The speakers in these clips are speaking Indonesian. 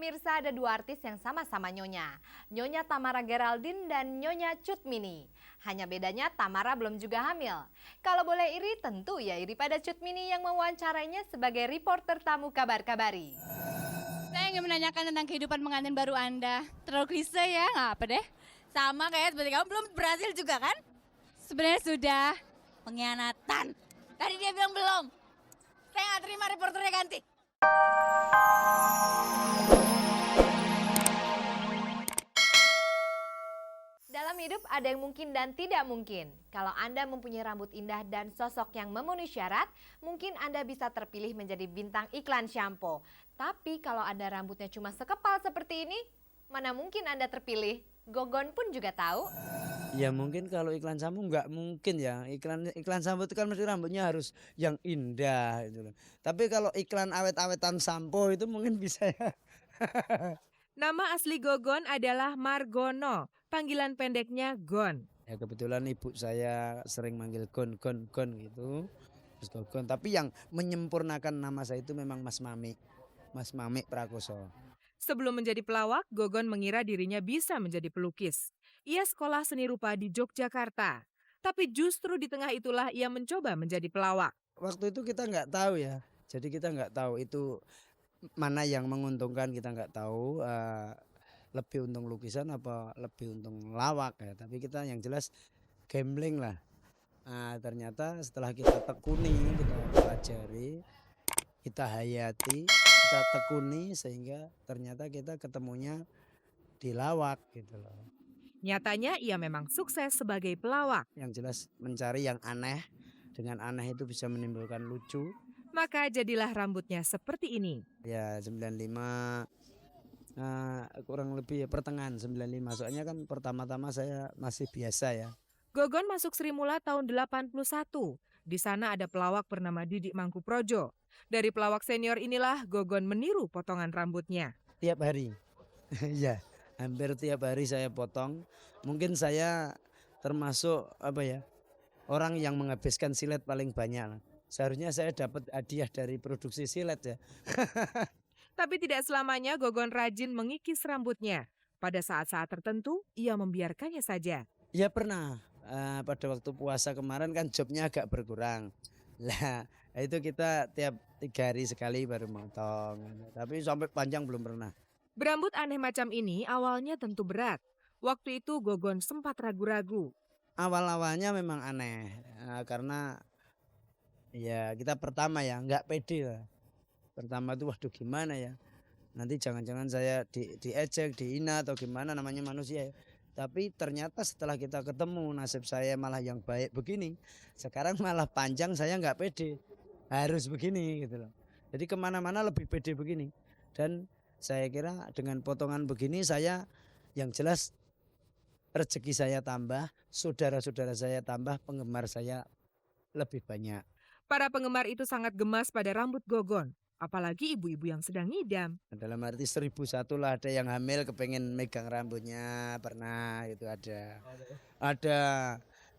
Pemirsa, ada dua artis yang sama-sama nyonya. Nyonya Tamara Geraldine dan Nyonya Cut Mini. Hanya bedanya Tamara belum juga hamil. Kalau boleh iri, tentu ya iri pada Cut Mini yang mewawancarainya sebagai reporter tamu kabar-kabari. Saya ingin menanyakan tentang kehidupan pengantin baru Anda. Terlalu klise ya, nggak apa deh. Sama kayak seperti kamu belum berhasil juga kan? Sebenarnya sudah. Pengkhianatan. Tadi dia bilang belum. Saya nggak terima reporternya ganti. Dalam hidup ada yang mungkin dan tidak mungkin. Kalau Anda mempunyai rambut indah dan sosok yang memenuhi syarat, mungkin Anda bisa terpilih menjadi bintang iklan shampoo. Tapi kalau Anda rambutnya cuma sekepal seperti ini, mana mungkin Anda terpilih? Gogon pun juga tahu. Ya mungkin kalau iklan sampo nggak mungkin ya. Iklan sampo itu kan mesti rambutnya harus yang indah gitu loh. Tapi kalau iklan awet-awetan sampo itu mungkin bisa ya. Nama asli Gogon adalah Margono, panggilan pendeknya Gon. Ya kebetulan ibu saya sering manggil Gon gitu. Terus Gogon. Tapi yang menyempurnakan nama saya itu memang Mas Mami. Mas Mami Prakoso. Sebelum menjadi pelawak, Gogon mengira dirinya bisa menjadi pelukis. Ia sekolah seni rupa di Yogyakarta. Tapi justru di tengah itulah ia mencoba menjadi pelawak. Waktu itu kita nggak tahu ya. Jadi kita nggak tahu itu mana yang menguntungkan, kita nggak tahu. Lebih untung lukisan apa lebih untung lawak ya. Tapi kita yang jelas gambling lah. Ternyata setelah kita tekuni, kita pelajari, kita hayati, kita tekuni sehingga ternyata kita ketemunya di lawak gitu loh. Nyatanya ia memang sukses sebagai pelawak. Yang jelas mencari yang aneh, dengan aneh itu bisa menimbulkan lucu. Maka jadilah rambutnya seperti ini. Ya 95 kurang lebih ya pertengahan 95. Soalnya kan pertama-tama saya masih biasa ya. Gogon masuk Sri Mula tahun 81. Di sana ada pelawak bernama Didik Mangkuprojo. Dari pelawak senior inilah Gogon meniru potongan rambutnya. Tiap hari. Ya, hampir tiap hari saya potong. Mungkin saya termasuk orang yang menghabiskan silet paling banyak. Seharusnya saya dapat hadiah dari produksi silet ya. Tapi tidak selamanya Gogon rajin mengikis rambutnya. Pada saat-saat tertentu, ia membiarkannya saja. Ya pernah. Pada waktu puasa kemarin kan jobnya agak berkurang. Lah, itu kita tiap 3 hari sekali baru motong. Tapi sampai panjang belum pernah. Berambut aneh macam ini awalnya tentu berat. Waktu itu Gogon sempat ragu-ragu. Awal-awalnya memang aneh. Karena ya kita pertama ya nggak pede lah. Pertama tuh waduh gimana ya. Nanti jangan-jangan saya diejek, dihina atau gimana, namanya manusia ya. Tapi ternyata setelah kita ketemu nasib saya malah yang baik begini. Sekarang malah panjang saya nggak pede. Harus begini gitu loh. Jadi kemana-mana lebih pede begini. Dan saya kira dengan potongan begini saya yang jelas rezeki saya tambah, saudara-saudara saya tambah, penggemar saya lebih banyak. Para penggemar itu sangat gemas pada rambut Gogon. Apalagi ibu-ibu yang sedang ngidam. Dalam arti 1001 lah, ada yang hamil kepengen megang rambutnya, pernah itu ada.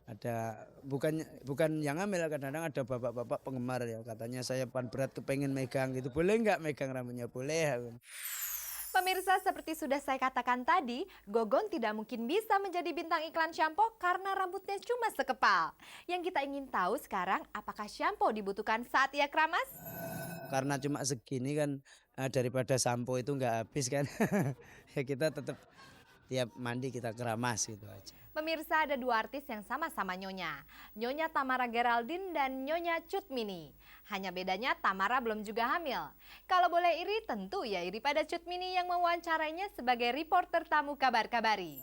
Ada bukan yang hamil, kadang-kadang ada bapak-bapak penggemar ya, katanya saya pan berat kepengen megang gitu. Boleh nggak megang rambutnya? Boleh. Pemirsa, seperti sudah saya katakan tadi, Gogon tidak mungkin bisa menjadi bintang iklan shampoo karena rambutnya cuma sekepal. Yang kita ingin tahu sekarang, apakah shampoo dibutuhkan saat ia keramas? Karena cuma segini kan daripada sampo itu nggak habis kan. Ya kita tetap tiap mandi kita keramas gitu aja. Pemirsa, ada dua artis yang sama-sama nyonya. Nyonya Tamara Geraldine dan Nyonya Cut Mini. Hanya bedanya Tamara belum juga hamil. Kalau boleh iri, tentu ya iri pada Cut Mini yang mewawancarainya sebagai reporter tamu kabar-kabari.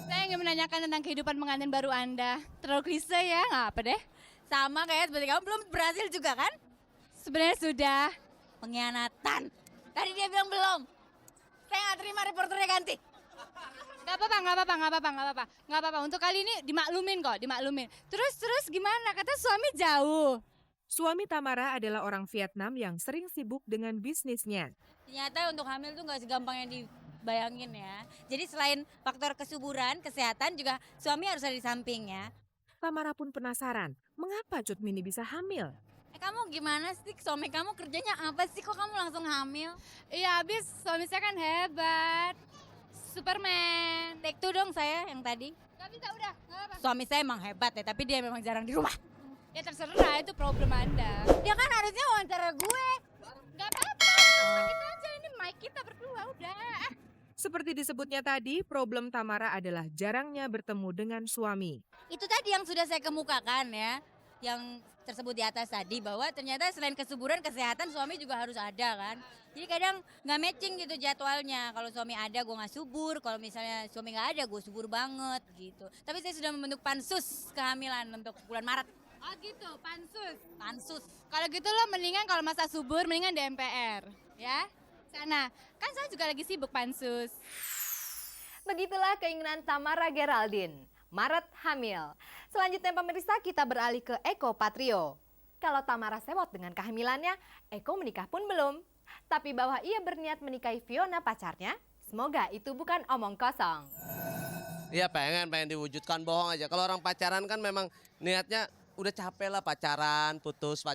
Saya ingin menanyakan tentang kehidupan pengantin baru Anda. Terlalu klise ya, nggak apa deh. Sama kayak seperti kamu belum berhasil juga kan? Sebenarnya sudah. Pengkhianatan. Tadi dia bilang belum. Saya nggak terima reporternya ganti. Gak apa-apa. Untuk kali ini dimaklumin kok, dimaklumin. Terus gimana? Kata suami jauh. Suami Tamara adalah orang Vietnam yang sering sibuk dengan bisnisnya. Ternyata untuk hamil tuh gak segampang yang dibayangin ya. Jadi selain faktor kesuburan, kesehatan juga suami harus ada di samping ya. Tamara pun penasaran, mengapa Cut Mini bisa hamil? Kamu gimana sih? Suami kamu kerjanya apa sih? Kok kamu langsung hamil? Iya, habis suami saya kan hebat. Superman. Take two dong saya yang tadi. Gak bisa, udah. Gak apa-apa. Suami saya emang hebat ya, tapi dia memang jarang di rumah. Ya terserah, itu problem Anda. Dia kan harusnya wawancara gue. Gak apa-apa, terserah kita aja. Ini mic kita berdua, udah. Seperti disebutnya tadi, problem Tamara adalah jarangnya bertemu dengan suami. Itu tadi yang sudah saya kemukakan ya, yang tersebut di atas tadi, bahwa ternyata selain kesuburan, kesehatan suami juga harus ada kan. Jadi kadang nggak matching gitu jadwalnya. Kalau suami ada gue nggak subur, kalau misalnya suami nggak ada gue subur banget gitu. Tapi saya sudah membentuk pansus kehamilan untuk bulan Maret. Oh gitu, pansus. Pansus. Kalau gitu lo mendingan kalau masa subur, mendingan di MPR. Ya, sana. Kan saya juga lagi sibuk pansus. Begitulah keinginan Tamara Geraldine. Maret hamil. Selanjutnya pemirsa, kita beralih ke Eko Patrio. Kalau Tamara sewot dengan kehamilannya, Eko menikah pun belum. Tapi bahwa ia berniat menikahi Fiona pacarnya, semoga itu bukan omong kosong. Iya pengen diwujudkan, bohong aja. Kalau orang pacaran kan memang niatnya udah capek lah pacaran, putus.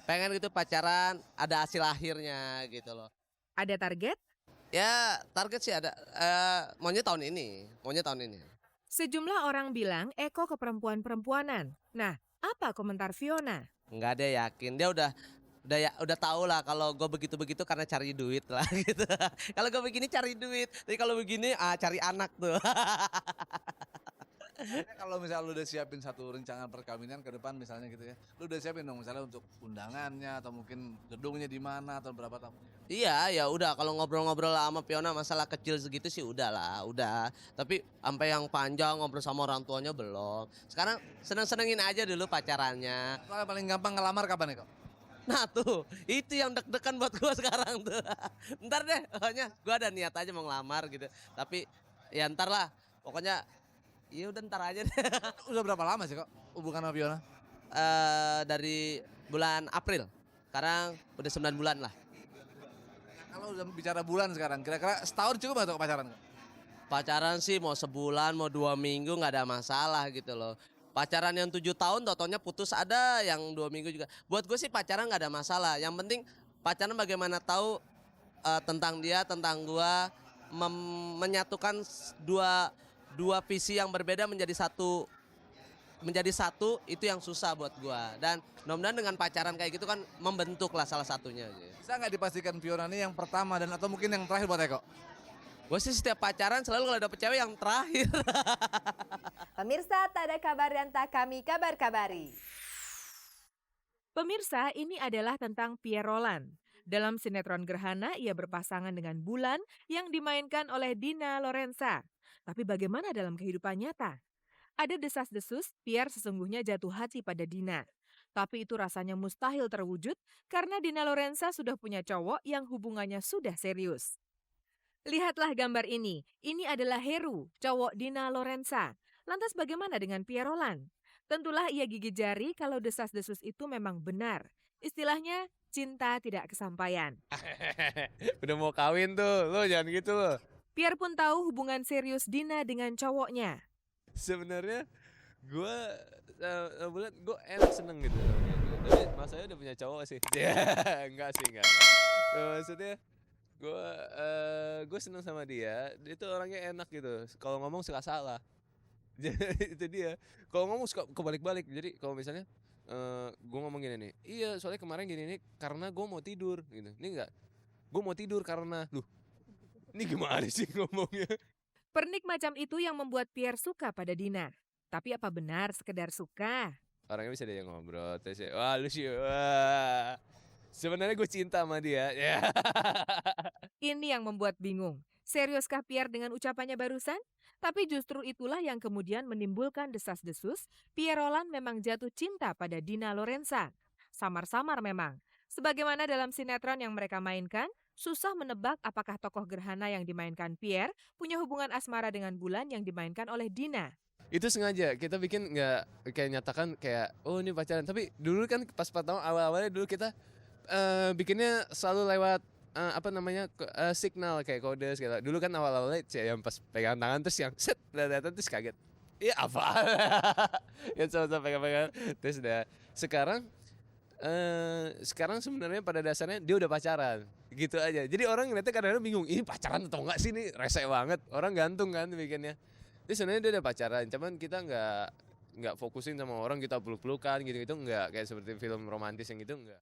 Pengen gitu pacaran, ada hasil akhirnya gitu loh. Ada target? Ya target sih ada, maunya tahun ini. Sejumlah orang bilang Eko keperempuan-perempuanan. Nah, apa komentar Fiona? Enggak, dia yakin, dia udah tahu lah kalau gue begitu karena cari duit lah gitu. Kalau gue begini cari duit, tapi kalau begini cari anak tuh. Kalau misalnya lu udah siapin satu rencana perkawinan ke depan misalnya gitu ya, lu udah siapin dong misalnya untuk undangannya atau mungkin gedungnya di mana atau berapa tamu? Iya, ya udah kalau ngobrol-ngobrol sama Fiona masalah kecil segitu sih udah. Tapi sampai yang panjang ngobrol sama orang tuanya belum. Sekarang seneng-senengin aja dulu pacarannya. Soalnya paling gampang ngelamar kapan nih kok? Nah tuh, itu yang deg-degan buat gua sekarang tuh. Ntar deh, pokoknya gua ada niat aja mau ngelamar gitu. Tapi ya ntar lah, pokoknya ya udah ntar aja deh. Udah berapa lama sih kok hubungan sama Fiona? Dari bulan April, sekarang udah 9 bulan lah. Kalau udah bicara bulan sekarang, kira-kira setahun cukup atau pacaran kok? Pacaran sih mau sebulan, mau 2 minggu nggak ada masalah gitu loh. Pacaran yang 7 tahun, totonya putus ada yang 2 minggu juga. Buat gue sih pacaran nggak ada masalah. Yang penting pacaran bagaimana tahu tentang dia, tentang gua, menyatukan dua visi yang berbeda menjadi satu itu yang susah buat gua. Dan mudah-mudahan dengan pacaran kayak gitu kan membentuk lah salah satunya. Bisa nggak dipastikan Fiona ini yang pertama dan atau mungkin yang terakhir buat Eko? Gue sih setiap pacaran selalu kalau dapet cewek yang terakhir. Pemirsa, tak ada kabar dan tak kami kabar-kabari. Pemirsa, ini adalah tentang Pierre Roland. Dalam sinetron Gerhana, ia berpasangan dengan Bulan yang dimainkan oleh Dina Lorenza. Tapi bagaimana dalam kehidupan nyata? Ada desas-desus, Pierre sesungguhnya jatuh hati pada Dina. Tapi itu rasanya mustahil terwujud karena Dina Lorenza sudah punya cowok yang hubungannya sudah serius. Lihatlah gambar ini. Ini adalah Heru, cowok Dina Lorenza. Lantas bagaimana dengan Pierre Roland? Tentulah ia gigit jari kalau desas-desus itu memang benar. Istilahnya, cinta tidak kesampaian. Udah mau kawin tuh, lo jangan gitu lo. Pierre pun tahu hubungan serius Dina dengan cowoknya. Sebenarnya gue enak seneng gitu. Tapi mas saya udah punya cowok sih. Enggak sih, enggak. Maksudnya gue seneng sama dia tuh orangnya enak gitu. Kalau ngomong suka salah. Itu dia. Kalau ngomong suka kebalik-balik. Jadi kalau misalnya gue ngomong gini nih, iya soalnya kemarin gini nih karena gue mau tidur gitu. Ini enggak, gue mau tidur karena ini gimana sih ngomongnya? Pernik macam itu yang membuat Pierre suka pada Dina. Tapi apa benar sekedar suka? Orangnya bisa dia ngobrol, terus ya, wah lu sih, wah. Sebenarnya gue cinta sama dia. Ya. Ini yang membuat bingung. Seriuskah Pierre dengan ucapannya barusan? Tapi justru itulah yang kemudian menimbulkan desas-desus. Pierre Roland memang jatuh cinta pada Dina Lorenza. Samar-samar memang. Sebagaimana dalam sinetron yang mereka mainkan, susah menebak apakah tokoh Gerhana yang dimainkan Pierre punya hubungan asmara dengan Bulan yang dimainkan oleh Dina. Itu sengaja kita bikin nggak kayak nyatakan kayak oh ini pacaran. Tapi dulu kan pas pertama awal-awalnya dulu kita bikinnya selalu lewat signal kayak kode segala. Dulu kan awal-awalnya yang pas pegang tangan terus yang set datang terus kaget. Iya apa? Yang sama-sama pegang-pegang terus udah sekarang sekarang sebenarnya pada dasarnya dia udah pacaran gitu aja. Jadi orang ngeliatnya kadang-kadang bingung, ini pacaran atau enggak sih, nih rese banget. Orang gantung kan bikinnya. Jadi sebenarnya dia udah pacaran, cuman kita nggak fokusin sama orang, kita peluk-pelukan gitu-gitu, nggak kayak seperti film romantis yang gitu, nggak.